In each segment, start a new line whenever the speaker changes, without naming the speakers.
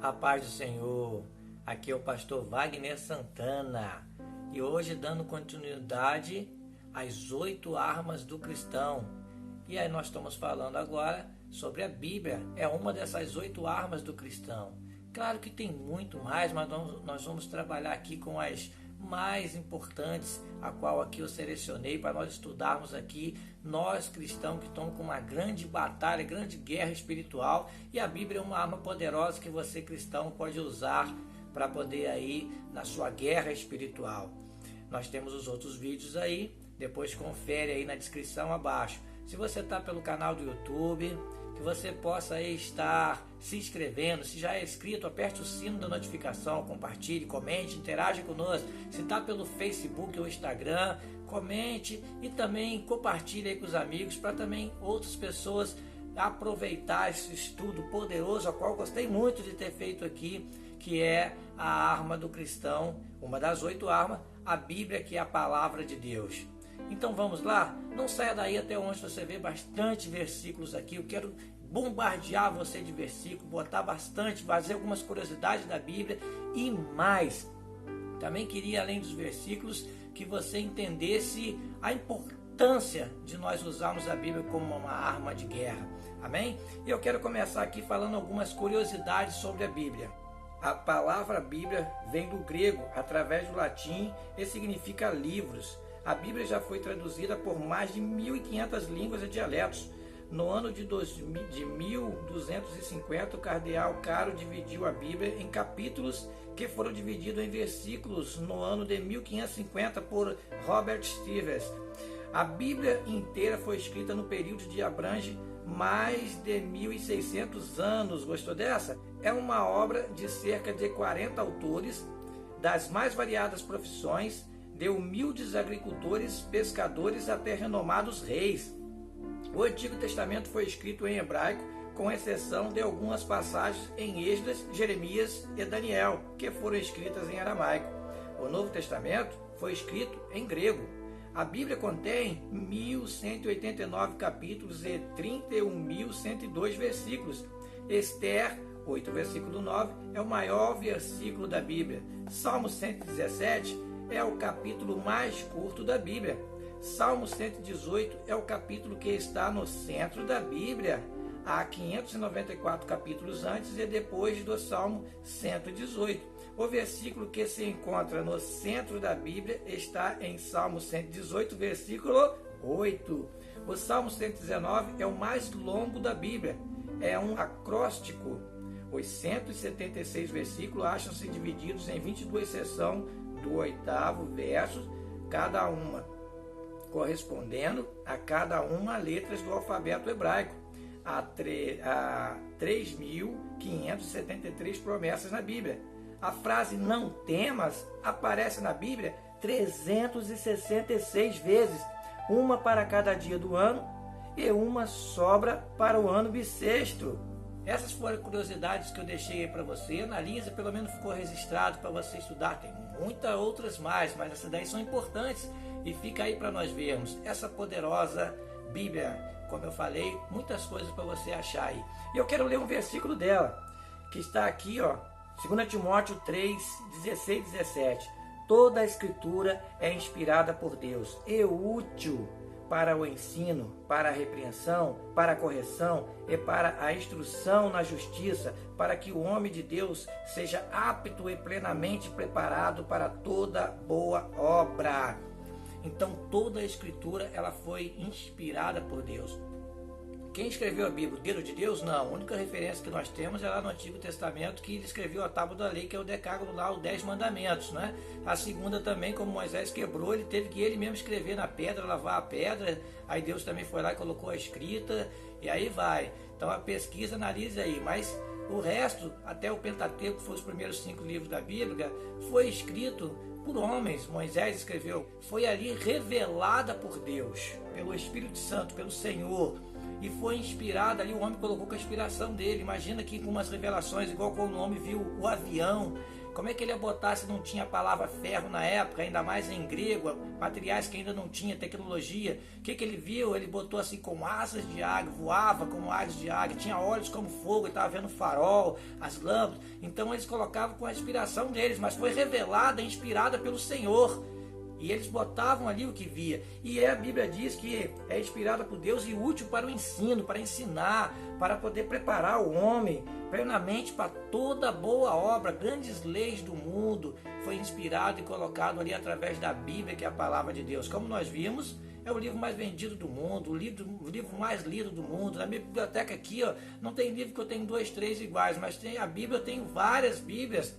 A paz do Senhor, aqui é o pastor Wagner Santana e hoje dando continuidade às 8 armas do cristão. E aí nós estamos falando agora sobre a Bíblia, é uma dessas 8 armas do cristão. Claro que tem muito mais, mas nós vamos trabalhar aqui com as mais importantes, a qual aqui eu selecionei para nós estudarmos aqui, nós cristãos que estamos com uma grande batalha, grande guerra espiritual, e a Bíblia é uma arma poderosa que você cristão pode usar para poder aí na sua guerra espiritual. Nós temos os outros vídeos aí, depois confere aí na descrição abaixo. Se você está pelo canal do YouTube, que você possa aí estar se inscrevendo. Se já é inscrito, aperte o sino da notificação, compartilhe, comente, interaja conosco. Se está pelo Facebook ou Instagram, comente e também compartilhe aí com os amigos, para também outras pessoas aproveitar esse estudo poderoso, a qual gostei muito de ter feito aqui, que é a arma do cristão, uma das 8 armas, a Bíblia, que é a palavra de Deus. Então vamos lá? Não saia daí até onde você vê bastante versículos aqui. Eu quero bombardear você de versículos, botar bastante, fazer algumas curiosidades da Bíblia e mais. Também queria, além dos versículos, que você entendesse a importância de nós usarmos a Bíblia como uma arma de guerra. Amém? E eu quero começar aqui falando algumas curiosidades sobre a Bíblia. A palavra Bíblia vem do grego, através do latim, e significa livros. A Bíblia já foi traduzida por mais de 1.500 línguas e dialetos. No ano de 1250, o cardeal Caro dividiu a Bíblia em capítulos que foram divididos em versículos no ano de 1550 por Robert Stevens. A Bíblia inteira foi escrita no período de abrange mais de 1.600 anos. Gostou dessa? É uma obra de cerca de 40 autores, das mais variadas profissões, de humildes agricultores, pescadores até renomados reis. O Antigo Testamento foi escrito em hebraico, com exceção de algumas passagens em Esdras, Jeremias e Daniel, que foram escritas em aramaico. O Novo Testamento foi escrito em grego. A Bíblia contém 1.189 capítulos e 31.102 versículos. Esther 8, versículo 9, é o maior versículo da Bíblia. Salmo 117 é o capítulo mais curto da Bíblia. Salmo 118 é o capítulo que está no centro da Bíblia. Há 594 capítulos antes e depois do Salmo 118. O versículo que se encontra no centro da Bíblia está em Salmo 118, versículo 8. O Salmo 119 é o mais longo da Bíblia. É um acróstico. Os 176 versículos acham-se divididos em 22 seções do 8º verso, cada uma correspondendo a cada uma letras do alfabeto hebraico. Há 3.573 promessas na Bíblia. A frase "não temas" aparece na Bíblia 366 vezes, uma para cada dia do ano e uma sobra para o ano bissexto. Essas foram curiosidades que eu deixei aí para você. Analisa, pelo menos ficou registrado para você estudar. Tem muitas outras mais, mas essas daí são importantes. E fica aí para nós vermos essa poderosa Bíblia. Como eu falei, muitas coisas para você achar aí. E eu quero ler um versículo dela, que está aqui, ó, 2 Timóteo 3, 16 e 17. Toda a Escritura é inspirada por Deus e útil para o ensino, para a repreensão, para a correção e para a instrução na justiça, para que o homem de Deus seja apto e plenamente preparado para toda boa obra. Então toda a Escritura ela foi inspirada por Deus. Quem escreveu a Bíblia? O dedo de Deus? Não. A única referência que nós temos é lá no Antigo Testamento, que ele escreveu a tábua da lei, que é o Decálogo lá, os 10 mandamentos, né? A segunda também, como Moisés quebrou, ele teve que ele mesmo escrever na pedra, lavar a pedra, aí Deus também foi lá e colocou a escrita, e aí vai. Então a pesquisa analisa aí, mas o resto, até o Pentateuco, que foi os primeiros 5 livros da Bíblia, foi escrito por homens. Moisés escreveu, foi ali revelada por Deus, pelo Espírito Santo, pelo Senhor, e foi inspirada ali, o homem colocou com a inspiração dele. Imagina que com umas revelações, igual quando o homem viu o avião Como é que ele ia botar se não tinha a palavra ferro na época, ainda mais em grego, materiais que ainda não tinha, tecnologia? O que ele viu? Ele botou assim com asas de águia, voava como asas de águia, tinha olhos como fogo, ele estava vendo o farol, as lâmpadas. Então eles colocavam com a inspiração deles, mas foi revelada, inspirada pelo Senhor. E eles botavam ali o que via. E a Bíblia diz que é inspirada por Deus e útil para o ensino, para ensinar, para poder preparar o homem plenamente para toda boa obra. Grandes leis do mundo foi inspirado e colocado ali através da Bíblia, que é a palavra de Deus. Como nós vimos, é o livro mais vendido do mundo, o livro mais lido do mundo. Na minha biblioteca aqui, ó, não tem livro que eu tenho 2, 3 iguais, mas tem a Bíblia, eu tenho várias Bíblias,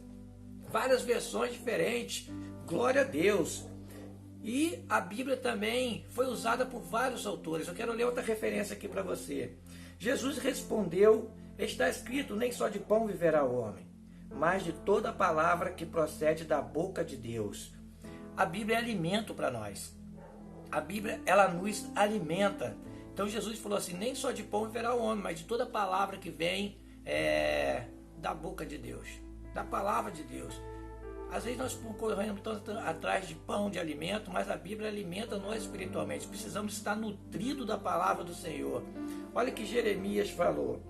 várias versões diferentes. Glória a Deus! E a Bíblia também foi usada por vários autores. Eu quero ler outra referência aqui para você. Jesus respondeu: está escrito, nem só de pão viverá o homem, mas de toda palavra que procede da boca de Deus. A Bíblia é alimento para nós. A Bíblia, ela nos alimenta. Então Jesus falou assim, nem só de pão viverá o homem, mas de toda palavra que vem da boca de Deus, da palavra de Deus. Às vezes nós corremos tanto atrás de pão, de alimento, mas a Bíblia alimenta nós espiritualmente. Precisamos estar nutridos da palavra do Senhor. Olha que Jeremias falou: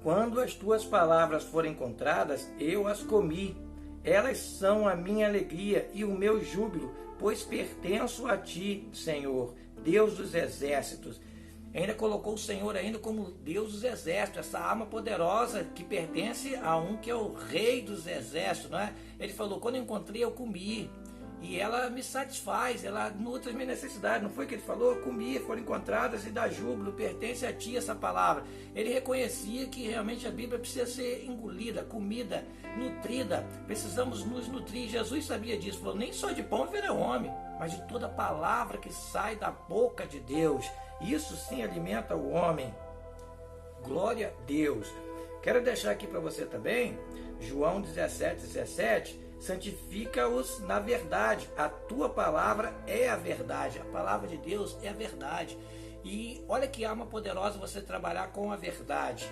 quando as tuas palavras forem encontradas, eu as comi. Elas são a minha alegria e o meu júbilo, pois pertenço a ti, Senhor, Deus dos exércitos. Ainda colocou o Senhor ainda como Deus dos exércitos, essa arma poderosa que pertence a um que é o rei dos exércitos, não é? Ele falou, quando eu encontrei eu comi, e ela me satisfaz, ela nutre as minhas necessidades. Não foi que ele falou? Comi, foram encontradas e dá júbilo, pertence a ti essa palavra. Ele reconhecia que realmente a Bíblia precisa ser engolida, comida, nutrida, precisamos nos nutrir. Jesus sabia disso, falou, nem só de pão viverá o homem, mas de toda palavra que sai da boca de Deus. Isso sim alimenta o homem. Glória a Deus. Quero deixar aqui para você também, João 17:17, santifica-os na verdade. A tua palavra é a verdade. A palavra de Deus é a verdade. E olha que arma poderosa você trabalhar com a verdade.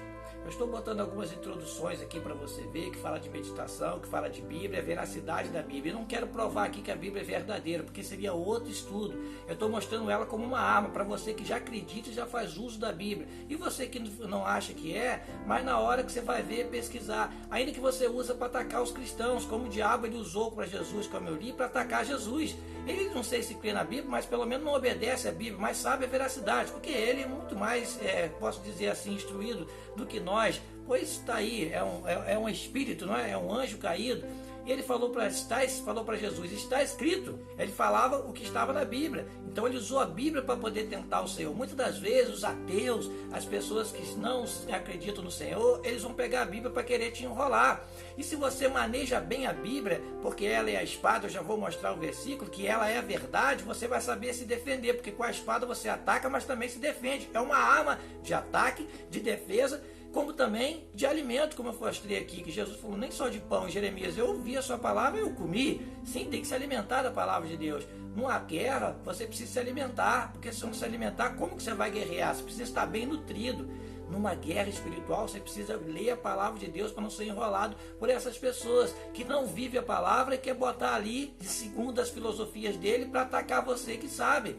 Eu estou botando algumas introduções aqui para você ver, que fala de meditação, que fala de Bíblia, a veracidade da Bíblia. Eu não quero provar aqui que a Bíblia é verdadeira, porque seria outro estudo. Eu estou mostrando ela como uma arma para você que já acredita e já faz uso da Bíblia. E você que não acha que é, mas na hora que você vai ver, pesquisar, ainda que você usa para atacar os cristãos, como o diabo ele usou para Jesus, como eu li, para atacar Jesus. Ele não sei se crê na Bíblia, mas pelo menos não obedece à Bíblia, mas sabe a veracidade, porque ele é muito mais, posso dizer assim, instruído do que nós, pois está aí, é um espírito, não é? É um anjo caído. E ele falou para Jesus, está escrito. Ele falava o que estava na Bíblia. Então ele usou a Bíblia para poder tentar o Senhor. Muitas das vezes os ateus, as pessoas que não acreditam no Senhor, eles vão pegar a Bíblia para querer te enrolar. E se você maneja bem a Bíblia, porque ela é a espada, eu já vou mostrar o versículo, que ela é a verdade, você vai saber se defender, porque com a espada você ataca, mas também se defende. É uma arma de ataque, de defesa, como também de alimento, como eu mostrei aqui, que Jesus falou, nem só de pão. Em Jeremias, eu ouvi a sua palavra e eu comi. Sim, tem que se alimentar da palavra de Deus. Numa guerra, você precisa se alimentar, porque se não se alimentar, como que você vai guerrear? Você precisa estar bem nutrido. Numa guerra espiritual, você precisa ler a palavra de Deus para não ser enrolado por essas pessoas que não vivem a palavra e quer botar ali, segundo as filosofias dele, para atacar você que sabe.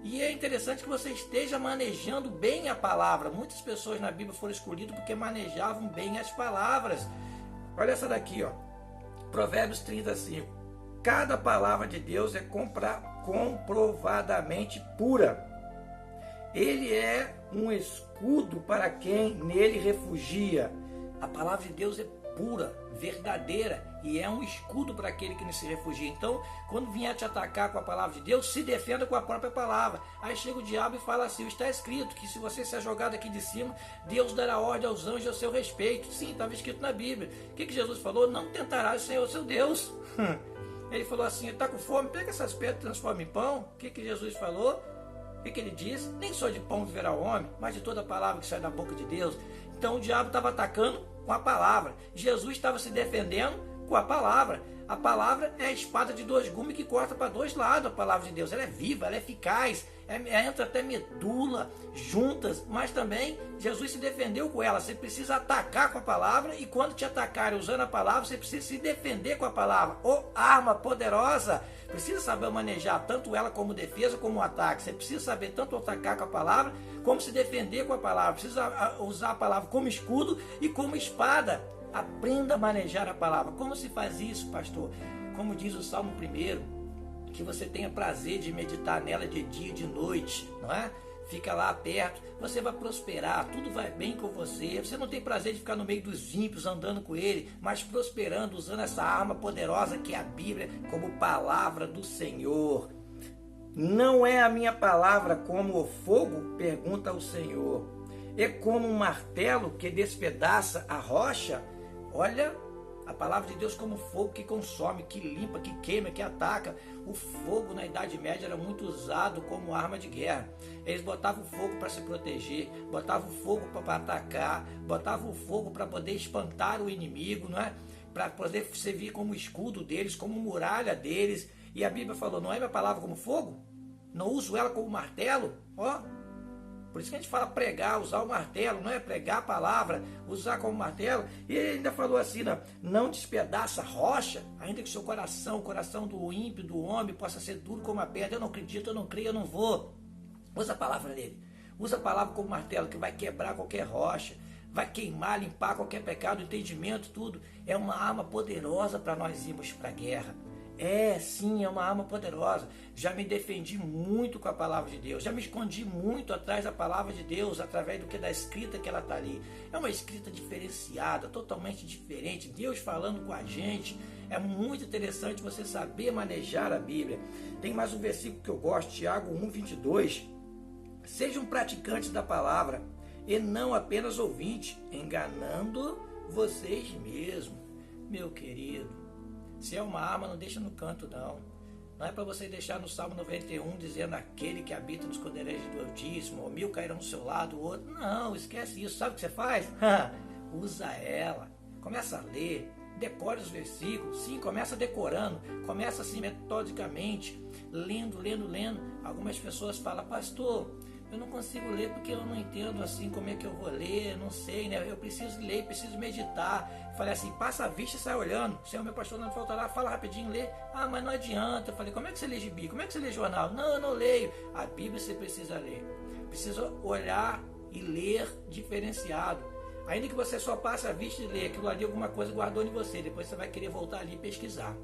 E é interessante que você esteja manejando bem a palavra. Muitas pessoas na Bíblia foram escolhidas porque manejavam bem as palavras. Olha essa daqui, ó. Provérbios 35. Cada palavra de Deus é comprovadamente pura. Ele é um escudo para quem nele refugia. A palavra de Deus é pura, verdadeira, e é um escudo para aquele que se refugia. Então, quando vier te atacar com a palavra de Deus, se defenda com a própria palavra. Aí chega o diabo e fala assim, está escrito que se você ser jogado aqui de cima, Deus dará ordem aos anjos a seu respeito. Sim, estava escrito na Bíblia. O que Jesus falou? Não tentarás o Senhor, seu Deus. Ele falou assim, está com fome? Pega essas pedras e transforma em pão. O que Jesus falou? O que ele disse? Nem só de pão viverá o homem, mas de toda palavra que sai da boca de Deus. Então o diabo estava atacando com a palavra. Jesus estava se defendendo com a palavra. A palavra é a espada de dois gumes que corta para dois lados. A palavra de Deus, ela é viva, ela é eficaz, entra até medula, juntas, mas também Jesus se defendeu com ela. Você precisa atacar com a palavra, e quando te atacarem usando a palavra, você precisa se defender com a palavra. Arma poderosa, precisa saber manejar tanto ela como defesa, como ataque. Você precisa saber tanto atacar com a palavra, como se defender com a palavra. Precisa usar a palavra como escudo e como espada. Aprenda a manejar a palavra. Como se faz isso, pastor? Como diz o Salmo 1, que você tenha prazer de meditar nela de dia e de noite, não é? Fica lá perto, você vai prosperar, tudo vai bem com você. Você não tem prazer de ficar no meio dos ímpios andando com ele, mas prosperando, usando essa arma poderosa que é a Bíblia como palavra do Senhor. Não é a minha palavra como o fogo? Pergunta o Senhor. É como um martelo que despedaça a rocha? Olha, a palavra de Deus como fogo que consome, que limpa, que queima, que ataca. O fogo na Idade Média era muito usado como arma de guerra. Eles botavam fogo para se proteger, botavam fogo para atacar, botavam fogo para poder espantar o inimigo, não é? Para poder servir como escudo deles, como muralha deles. E a Bíblia falou, não é minha palavra como fogo? Não uso ela como martelo? Por isso que a gente fala pregar, usar o martelo, não é pregar a palavra, usar como martelo. E ele ainda falou assim, não despedaça a rocha, ainda que seu coração, o coração do ímpio, do homem, possa ser duro como a pedra. Eu não acredito, eu não creio, eu não vou. Usa a palavra dele. Usa a palavra como martelo, que vai quebrar qualquer rocha, vai queimar, limpar qualquer pecado, entendimento, tudo. É uma arma poderosa para nós irmos para a guerra. Sim, é uma arma poderosa. Já me defendi muito com a palavra de Deus. Já me escondi muito atrás da palavra de Deus, através do que da escrita que ela está ali. É uma escrita diferenciada, totalmente diferente. Deus falando com a gente. É muito interessante você saber manejar a Bíblia. Tem mais um versículo que eu gosto, Tiago 1:22. Sejam praticantes da palavra e não apenas ouvintes, enganando vocês mesmos. Meu querido, se é uma arma, não deixa no canto, não. Não é para você deixar no Salmo 91 dizendo aquele que habita nos esconderijos do Altíssimo, ou 1000 cairão do seu lado, o outro. Não, esquece isso. Sabe o que você faz? Usa ela. Começa a ler. Decore os versículos. Sim, começa decorando. Começa assim metodicamente. Lendo. Algumas pessoas falam, pastor, eu não consigo ler porque eu não entendo assim como é que eu vou ler, não sei, né? Eu preciso ler, preciso meditar. Falei assim, passa a vista e sai olhando. Senhor, meu pastor não faltará, fala rapidinho, lê. Mas não adianta. Eu falei, como é que você lê gibi? Como é que você lê jornal? Não, eu não leio. A Bíblia você precisa ler. Precisa olhar e ler diferenciado. Ainda que você só passe a vista e lê, aquilo ali alguma coisa guardou em você. Depois você vai querer voltar ali e pesquisar.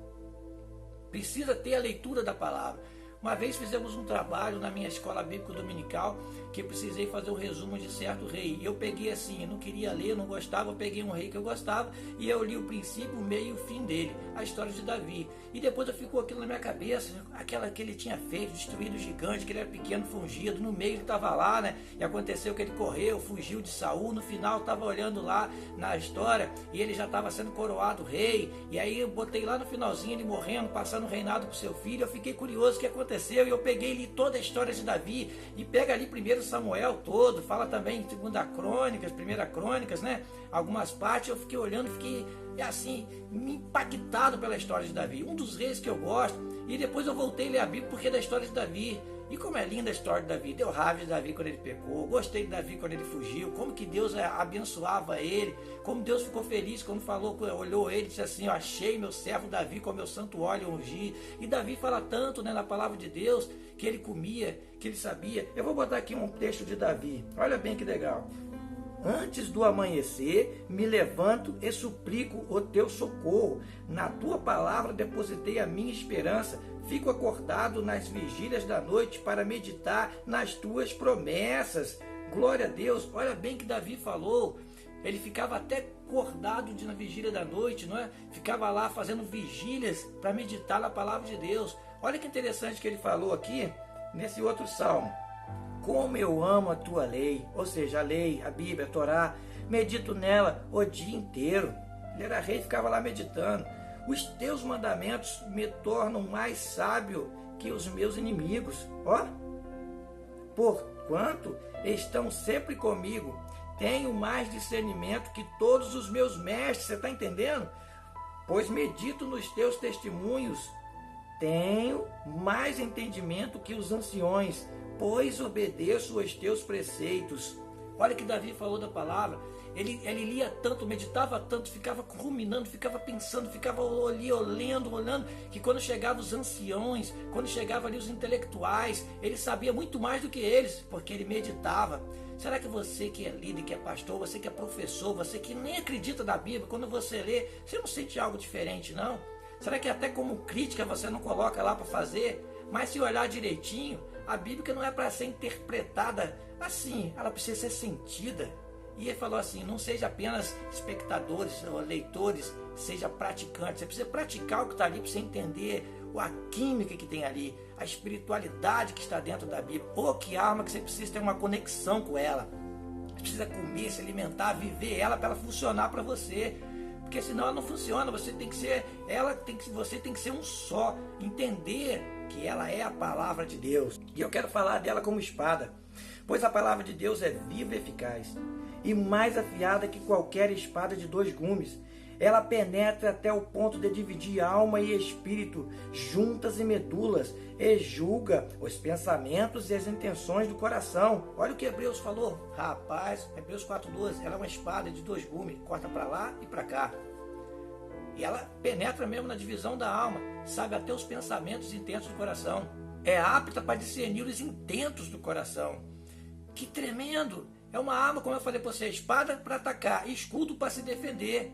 Precisa ter a leitura da palavra. Uma vez fizemos um trabalho na minha escola bíblica dominical que eu precisei fazer um resumo de certo rei. Eu peguei assim, eu não queria ler, não gostava, eu peguei um rei que eu gostava e eu li o princípio, o meio e o fim dele, a história de Davi. E depois ficou aquilo na minha cabeça, aquela que ele tinha feito, destruído o gigante, que ele era pequeno, fungido, no meio ele estava lá, né? E aconteceu que ele correu, fugiu de Saul, no final estava olhando lá na história e ele já estava sendo coroado rei. E aí eu botei lá no finalzinho ele morrendo, passando o reinado para o seu filho. Eu fiquei curioso o que aconteceu. E eu peguei e li toda a história de Davi, e pega ali 1 Samuel todo, fala também em 2 Crônicas, 1 Crônicas, né? Algumas partes eu fiquei olhando, fiquei assim, impactado pela história de Davi, um dos reis que eu gosto. E depois eu voltei a ler a Bíblia porque é da história de Davi. E como é linda a história de Davi. Deu raiva de Davi quando ele pecou, gostei de Davi quando ele fugiu, como que Deus abençoava ele, como Deus ficou feliz quando falou, olhou ele e disse assim, eu achei meu servo Davi com meu santo óleo ungi. E Davi fala tanto, né, na palavra de Deus, que ele comia, que ele sabia. Eu vou botar aqui um texto de Davi, olha bem que legal. Antes do amanhecer, me levanto e suplico o teu socorro. Na tua palavra depositei a minha esperança. Fico acordado nas vigílias da noite para meditar nas tuas promessas. Glória a Deus. Olha bem que Davi falou. Ele ficava até acordado na vigília da noite, não é? Ficava lá fazendo vigílias para meditar na palavra de Deus. Olha que interessante que ele falou aqui, nesse outro salmo. Como eu amo a tua lei, ou seja, a lei, a Bíblia, a Torá, medito nela o dia inteiro. Ele era rei e ficava lá meditando. Os teus mandamentos me tornam mais sábio que os meus inimigos. Porquanto estão sempre comigo, tenho mais discernimento que todos os meus mestres. Você está entendendo? pois medito nos teus testemunhos. Tenho mais entendimento que os anciões, pois obedeço aos teus preceitos. Olha que Davi falou da palavra. Ele lia tanto, meditava tanto, ficava ruminando, ficava pensando, ficava ali olhando, que quando chegavam os anciões, quando chegavam ali os intelectuais, ele sabia muito mais do que eles, porque ele meditava. Será que você que é líder, que é pastor, você que é professor, você que nem acredita na Bíblia, quando você lê, você não sente algo diferente, não? Será que até como crítica você não coloca lá para fazer? Mas se olhar direitinho, a Bíblia não é para ser interpretada assim, ela precisa ser sentida. E ele falou assim, não seja apenas espectadores ou leitores, seja praticante. Você precisa praticar o que está ali para você entender a química que tem ali, a espiritualidade que está dentro da Bíblia. Ou que alma que você precisa ter uma conexão com ela. Você precisa comer, se alimentar, viver ela para ela funcionar para você. Porque senão ela não funciona, você tem que ser um só, entender que ela é a palavra de Deus. E eu quero falar dela como espada, pois a palavra de Deus é viva e eficaz, e mais afiada que qualquer espada de 2 gumes. Ela penetra até o ponto de dividir alma e espírito, juntas e medulas, e julga os pensamentos e as intenções do coração. Olha o que Hebreus falou. Rapaz, Hebreus 4:12, ela é uma espada de 2 gumes, corta para lá e para cá. E ela penetra mesmo na divisão da alma, sabe até os pensamentos intensos do coração. É apta para discernir os intentos do coração. Que tremendo! É uma arma, como eu falei para você, espada para atacar, escudo para se defender,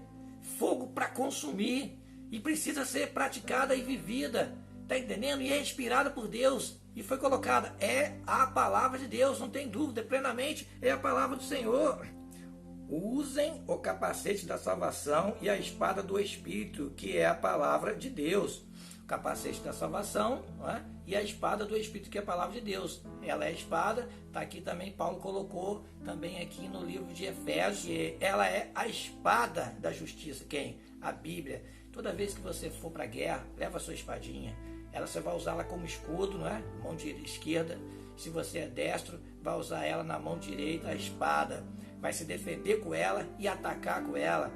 fogo para consumir, e precisa ser praticada e vivida, tá entendendo? E é inspirada por Deus, e foi colocada, é a palavra de Deus, não tem dúvida, plenamente é a palavra do Senhor. Usem o capacete da salvação e a espada do Espírito, que é a palavra de Deus. O capacete da salvação, não é? E a espada do Espírito, que é a palavra de Deus. Ela é a espada, está aqui também, Paulo colocou também aqui no livro de Efésios, ela é a espada da justiça. Quem? A Bíblia. Toda vez que você for para a guerra, leva a sua espadinha. Ela você vai usá-la como escudo, não é? Mão esquerda. Se você é destro, vai usar ela na mão direita, a espada. Vai se defender com ela e atacar com ela.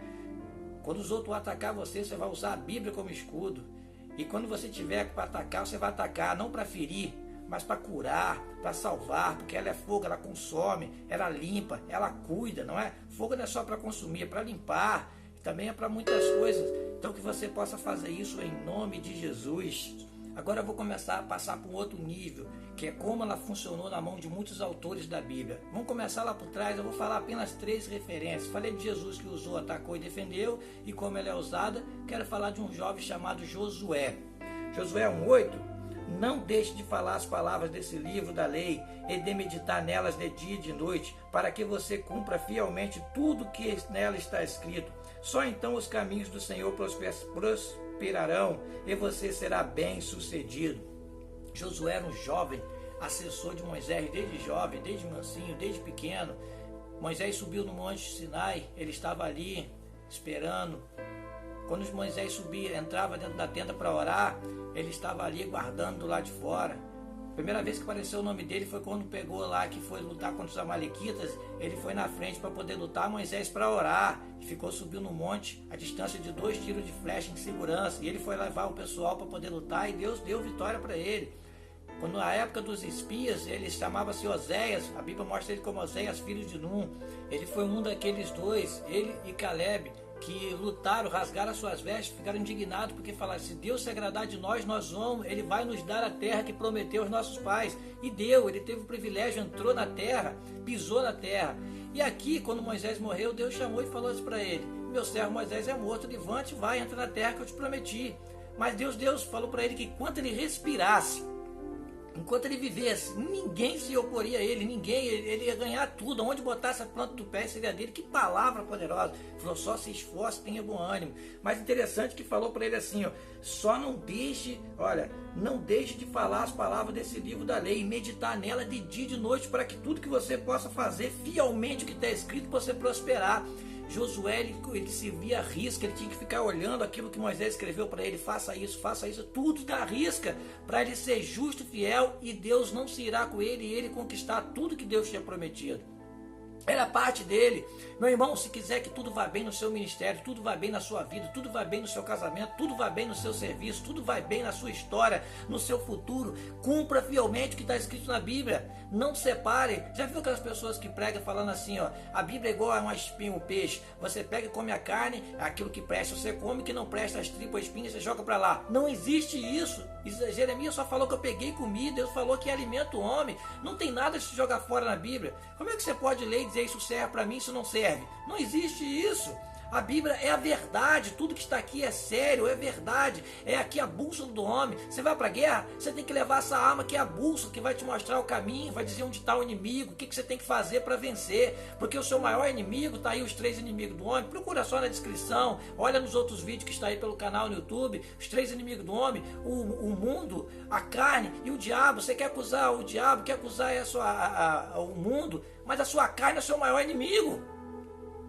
Quando os outros atacar você, você vai usar a Bíblia como escudo. E quando você tiver para atacar, você vai atacar não para ferir, mas para curar, para salvar, porque ela é fogo, ela consome, ela limpa, ela cuida, não é? Fogo não é só para consumir, é para limpar, também é para muitas coisas. Então que você possa fazer isso em nome de Jesus. Agora eu vou começar a passar para um outro nível, que é como ela funcionou na mão de muitos autores da Bíblia. Vamos começar lá por trás, eu vou falar apenas 3 referências. Falei de Jesus que usou, atacou e defendeu, e como ela é usada. Quero falar de um jovem chamado Josué. Josué 1:8. Não deixe de falar as palavras desse livro da lei e de meditar nelas de dia e de noite, para que você cumpra fielmente tudo que nela está escrito. Só então os caminhos do Senhor prosperarão e você será bem sucedido. Josué era um jovem, assessor de Moisés desde jovem, desde mansinho, desde pequeno. Moisés subiu no Monte Sinai, ele estava ali esperando. Quando Moisés subia, entrava dentro da tenda para orar, ele estava ali guardando do lado de fora. A primeira vez que apareceu o nome dele foi quando pegou lá, que foi lutar contra os amalequitas. Ele foi na frente para poder lutar, Moisés para orar. E ficou subindo no monte, a distância de 2 tiros de flecha em segurança. E ele foi levar o pessoal para poder lutar e Deus deu vitória para ele. Quando na época dos espias, ele chamava-se Oséias. A Bíblia mostra ele como Oséias, filho de Num. Ele foi um daqueles 2, ele e Caleb, que lutaram, rasgaram as suas vestes, ficaram indignados, porque falaram, se Deus se agradar de nós, nós vamos, Ele vai nos dar a terra que prometeu aos nossos pais. E deu, ele teve o privilégio, entrou na terra, pisou na terra. E aqui, quando Moisés morreu, Deus chamou e falou assim para ele, meu servo Moisés é morto, levante, vai, entra na terra que eu te prometi. Mas Deus falou para ele que enquanto ele respirasse, enquanto ele vivesse, ninguém se oporia a ele, ele ia ganhar tudo, onde botasse a planta do pé seria dele. Que palavra poderosa. Falou, só se esforce, tenha bom ânimo. Mas interessante que falou para ele assim, ó, só não deixe de falar as palavras desse livro da lei, e meditar nela de dia e de noite, para que tudo que você possa fazer fielmente o que está escrito, para você prosperar. Josué, ele se via à risca, ele tinha que ficar olhando aquilo que Moisés escreveu para ele, faça isso, tudo da risca, para ele ser justo e fiel, e Deus não se irá com ele, e ele conquistar tudo que Deus tinha prometido. Era parte dele. Meu irmão, se quiser que tudo vá bem no seu ministério, tudo vá bem na sua vida, tudo vá bem no seu casamento, tudo vá bem no seu serviço, tudo vai bem na sua história, no seu futuro, cumpra fielmente o que está escrito na Bíblia. Não separe. Já viu aquelas pessoas que pregam falando assim, ó, a Bíblia é igual a uma espinha, um peixe. Você pega e come a carne, aquilo que presta você come, que não presta as tripas, as espinhas, você joga para lá. Não existe isso. Jeremias só falou que eu peguei e comi, Deus falou que alimenta o homem. Não tem nada de se jogar fora na Bíblia. Como é que você pode ler e dizer isso serve para mim, isso não serve? Não existe isso. A Bíblia é a verdade, tudo que está aqui é sério, é verdade, é aqui a bússola do homem. Você vai para a guerra, você tem que levar essa arma que é a bússola, que vai te mostrar o caminho, vai dizer onde está o inimigo, o que você tem que fazer para vencer, porque o seu maior inimigo, está aí os 3 inimigos do homem, procura só na descrição, olha nos outros vídeos que está aí pelo canal no YouTube, os 3 inimigos do homem, o mundo, a carne e o diabo. Você quer acusar o diabo, quer acusar o mundo, mas a sua carne é o seu maior inimigo,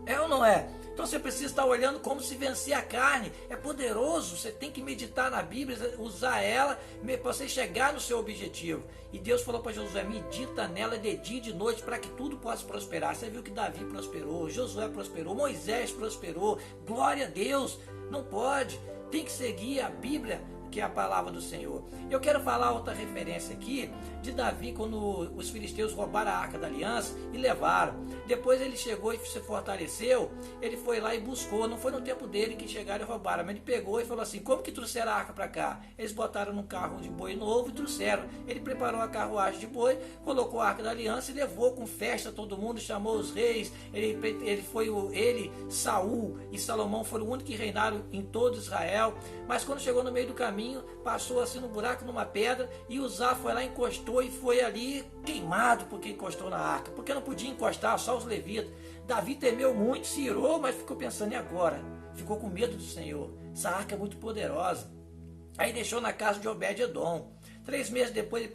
é ou não é? Então você precisa estar olhando como se vencer a carne. É poderoso, você tem que meditar na Bíblia, usar ela para você chegar no seu objetivo. E Deus falou para Josué, medita nela de dia e de noite para que tudo possa prosperar. Você viu que Davi prosperou, Josué prosperou, Moisés prosperou. Glória a Deus, não pode, tem que seguir a Bíblia, que é a palavra do Senhor. Eu quero falar outra referência aqui de Davi, quando os filisteus roubaram a Arca da Aliança e levaram. Depois ele chegou e se fortaleceu, ele foi lá e buscou. Não foi no tempo dele que chegaram e roubaram, mas ele pegou e falou assim, como que trouxeram a arca para cá? Eles botaram num carro de boi novo e trouxeram. Ele preparou a carruagem de boi, colocou a Arca da Aliança e levou com festa todo mundo, chamou os reis. Ele, Saul e Salomão foram o único que reinaram em todo Israel. Mas quando chegou no meio do caminho, passou assim no buraco, numa pedra, e Uzá foi lá, encostou e foi ali queimado porque encostou na arca, porque não podia encostar, só os levitas. Davi temeu muito, se irou, mas ficou pensando, e agora? Ficou com medo do Senhor. Essa arca é muito poderosa. Aí deixou na casa de Obed-Edom. 3 meses depois ele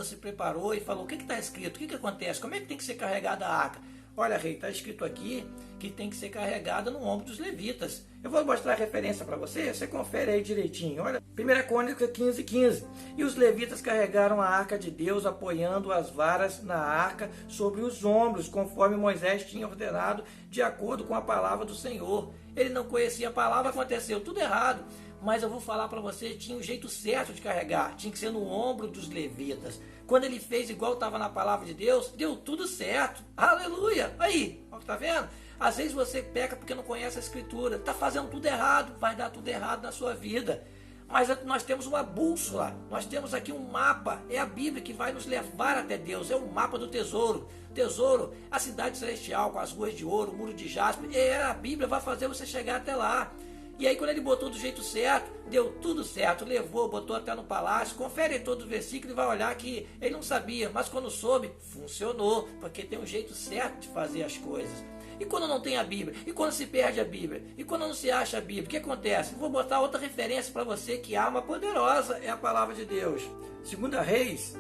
se preparou e falou, o que está escrito? O que acontece? Como é que tem que ser carregada a arca? Olha, rei, está escrito aqui que tem que ser carregada no ombro dos levitas. Eu vou mostrar a referência para você, você confere aí direitinho. Olha, 1 Crônicas 15:15. E os levitas carregaram a arca de Deus, apoiando as varas na arca sobre os ombros, conforme Moisés tinha ordenado, de acordo com a palavra do Senhor. Ele não conhecia a palavra, aconteceu tudo errado. Mas eu vou falar para você, tinha um jeito certo de carregar, tinha que ser no ombro dos levitas. Quando ele fez igual estava na palavra de Deus, deu tudo certo. Aleluia! Aí, tá vendo? Às vezes você peca porque não conhece a Escritura, está fazendo tudo errado, vai dar tudo errado na sua vida. Mas nós temos uma bússola, nós temos aqui um mapa, é a Bíblia que vai nos levar até Deus, é o mapa do tesouro. Tesouro, a cidade celestial com as ruas de ouro, o muro de jaspe, a Bíblia vai fazer você chegar até lá. E aí quando ele botou do jeito certo, deu tudo certo, levou, botou até no palácio, confere todo o versículo e vai olhar que ele não sabia, mas quando soube, funcionou, porque tem um jeito certo de fazer as coisas. E quando não tem a Bíblia? E quando se perde a Bíblia? E quando não se acha a Bíblia? O que acontece? Vou botar outra referência para você, que a arma poderosa é a palavra de Deus. 2 Reis,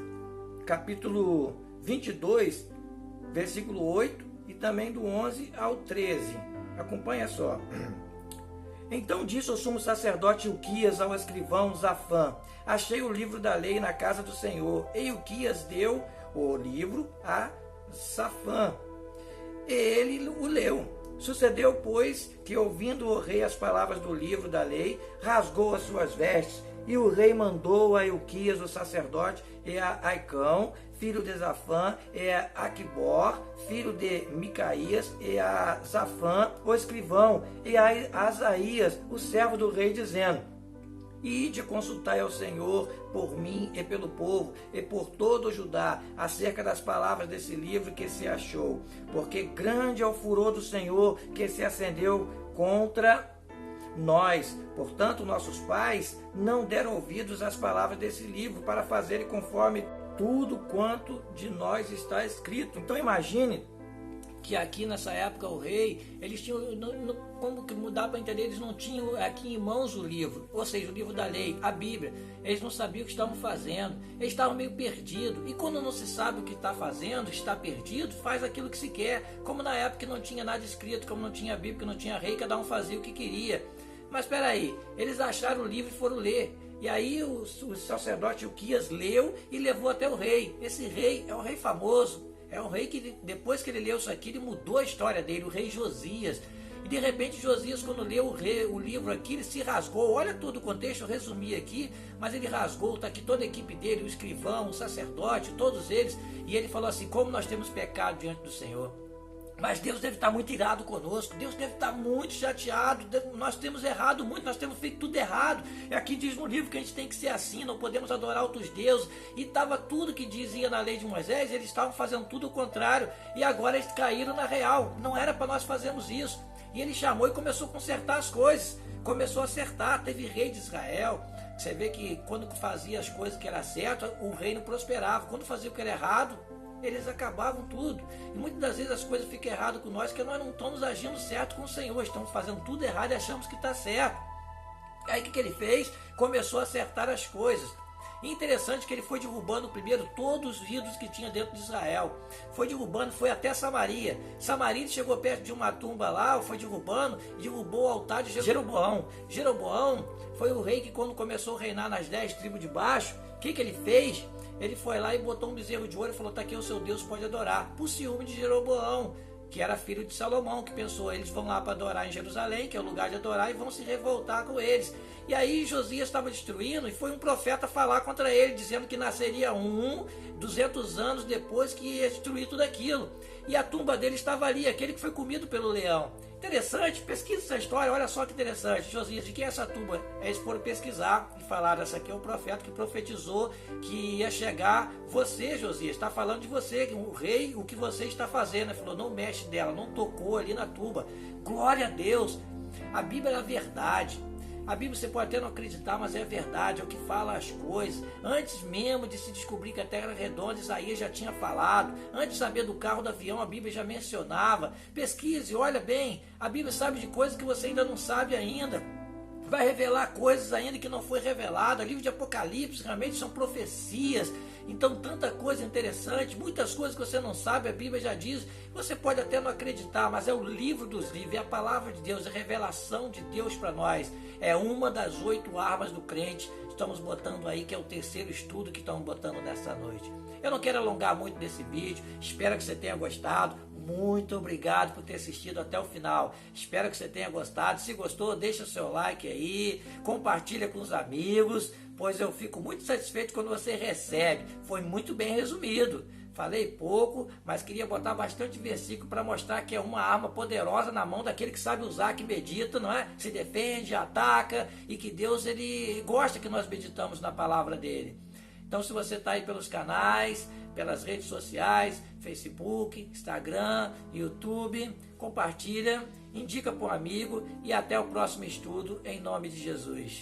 capítulo 22, versículo 8 e também do 11 ao 13. Acompanha só. Então disse o sumo sacerdote Ilquias ao escrivão Zafã, achei o livro da lei na casa do Senhor. E Ilquias deu o livro a Zafã, e ele o leu. Sucedeu, pois, que ouvindo o rei as palavras do livro da lei, rasgou as suas vestes, e o rei mandou a Ilquias, o sacerdote, e a Aicão, filho de Zafã, e a Aquibor, filho de Micaías, e a Zafã, o escrivão, e a Asaías, o servo do rei, dizendo: Ide consultai ao Senhor por mim e pelo povo, e por todo o Judá, acerca das palavras desse livro que se achou, porque grande é o furor do Senhor que se acendeu contra nós. Portanto, nossos pais não deram ouvidos às palavras desse livro para fazerem conforme tudo quanto de nós está escrito. Então imagine que aqui nessa época o rei, eles tinham, como que mudar para entender, eles não tinham aqui em mãos o livro, ou seja, o livro da lei, a Bíblia. Eles não sabiam o que estavam fazendo, eles estavam meio perdidos. E quando não se sabe o que está fazendo, está perdido, faz aquilo que se quer. Como na época que não tinha nada escrito, como não tinha Bíblia, que não tinha rei, cada um fazia o que queria. Mas espera aí, eles acharam o livro e foram ler. E aí o sacerdote Ilquias leu e levou até o rei. Esse rei é um rei famoso, É um rei que depois que ele leu isso aqui, ele mudou a história dele, o rei Josias. E de repente Josias, quando leu o livro aqui, ele se rasgou. Olha todo o contexto, eu resumi aqui, mas ele rasgou, está aqui toda a equipe dele, o escrivão, o sacerdote, todos eles. E ele falou assim, como nós temos pecado diante do Senhor. Mas Deus deve estar muito irado conosco, Deus deve estar muito chateado, nós temos errado muito, nós temos feito tudo errado. E aqui diz no livro que a gente tem que ser assim, não podemos adorar outros deuses. E estava tudo que dizia na lei de Moisés, eles estavam fazendo tudo o contrário. E agora eles caíram na real, não era para nós fazermos isso. E ele chamou e começou a consertar as coisas, começou a acertar, teve rei de Israel. Você vê que quando fazia as coisas que era certo, o reino prosperava. Quando fazia o que era errado, eles acabavam tudo. E muitas das vezes as coisas ficam erradas com nós, porque nós não estamos agindo certo com o Senhor, estamos fazendo tudo errado e achamos que está certo. Aí o que ele fez? Começou a acertar as coisas. E interessante que ele foi derrubando primeiro todos os ídolos que tinha dentro de Israel. Foi derrubando, foi até Samaria. Samaria chegou perto de uma tumba lá, foi derrubando, derrubou o altar de Jeroboão. Jeroboão foi o rei que quando começou a reinar nas 10 tribos de baixo, o que ele fez? Ele foi lá e botou um bezerro de ouro e falou, está aqui o seu Deus, pode adorar. Por ciúme de Jeroboão, que era filho de Salomão, que pensou, eles vão lá para adorar em Jerusalém, que é o lugar de adorar, e vão se revoltar com eles. E aí Josias estava destruindo, e foi um profeta falar contra ele, dizendo que nasceria 200 anos depois que ia destruir tudo aquilo. E a tumba dele estava ali, aquele que foi comido pelo leão. Interessante, pesquisa essa história, olha só que interessante. Josias, de quem é essa tumba? Eles foram pesquisar e falaram, essa aqui é o profeta que profetizou que ia chegar você, Josias, está falando de você, o rei, o que você está fazendo. Ele falou, não mexe dela, não tocou ali na tumba. Glória a Deus, a Bíblia é a verdade. A Bíblia você pode até não acreditar, mas é a verdade, é o que fala as coisas. Antes mesmo de se descobrir que a Terra era redonda, Isaías já tinha falado. Antes de saber do carro, do avião, a Bíblia já mencionava. Pesquise, olha bem, a Bíblia sabe de coisas que você ainda não sabe ainda. Vai revelar coisas ainda que não foi revelada. O livro de Apocalipse realmente são profecias. Então tanta coisa interessante, muitas coisas que você não sabe, a Bíblia já diz. Você pode até não acreditar, mas é o livro dos livros, é a palavra de Deus, é a revelação de Deus para nós. É uma das 8 armas do crente. Estamos botando aí, que é o terceiro estudo que estamos botando nessa noite. Eu não quero alongar muito nesse vídeo, espero que você tenha gostado. Muito obrigado por ter assistido até o final. Espero que você tenha gostado. Se gostou, deixa o seu like aí, compartilha com os amigos, pois eu fico muito satisfeito quando você recebe. Foi muito bem resumido. Falei pouco, mas queria botar bastante versículo para mostrar que é uma arma poderosa na mão daquele que sabe usar, que medita, não é? Se defende, ataca, e que Deus ele gosta que nós meditamos na palavra dele. Então, se você está aí pelos canais, pelas redes sociais, Facebook, Instagram, YouTube, compartilha, indica para um amigo e até o próximo estudo, em nome de Jesus.